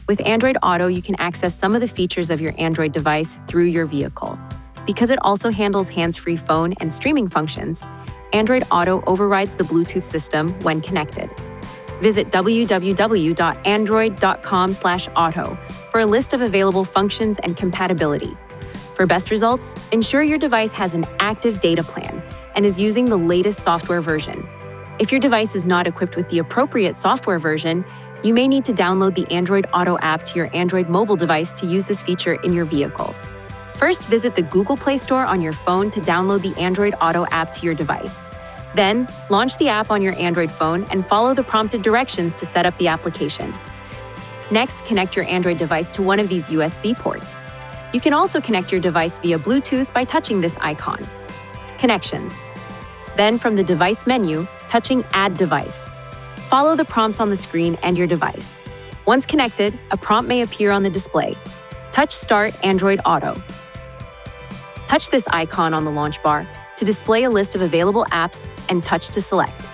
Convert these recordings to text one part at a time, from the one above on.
With Android Auto, you can access some of the features of your Android device through your vehicle. Because it also handles hands-free phone and streaming functions, Android Auto overrides the Bluetooth system when connected. Visit www.android.com/auto for a list of available functions and compatibility. For best results, ensure your device has an active data plan and is using the latest software version. If your device is not equipped with the appropriate software version, you may need to download the Android Auto app to your Android mobile device to use this feature in your vehicle. First, visit the Google Play Store on your phone to download the Android Auto app to your device. Then, launch the app on your Android phone and follow the prompted directions to set up the application. Next, connect your Android device to one of these USB ports. You can also connect your device via Bluetooth by touching this icon. Connections. Then, from the device menu, touching Add Device. Follow the prompts on the screen and your device. Once connected, a prompt may appear on the display. Touch Start Android Auto. Touch this icon on the launch bar to display a list of available apps and touch to select.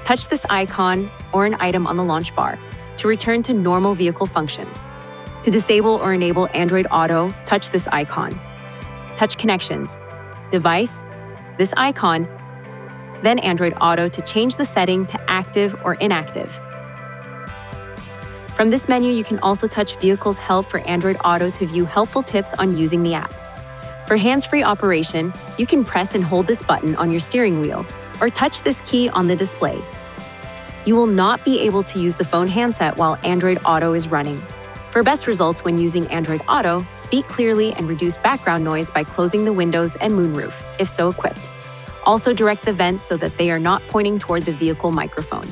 Touch this icon or an item on the launch bar to return to normal vehicle functions. To disable or enable Android Auto, touch this icon. Touch Connections, Device, this icon, then Android Auto to change the setting to active or inactive. From this menu, you can also touch Vehicle's Help for Android Auto to view helpful tips on using the app. For hands-free operation, you can press and hold this button on your steering wheel or touch this key on the display. You will not be able to use the phone handset while Android Auto is running. For best results when using Android Auto, speak clearly and reduce background noise by closing the windows and moonroof, if so equipped. Also direct the vents so that they are not pointing toward the vehicle microphone.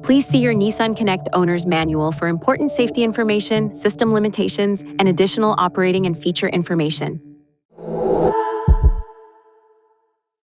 Please see your Nissan Connect owner's manual for important safety information, system limitations, and additional operating and feature information.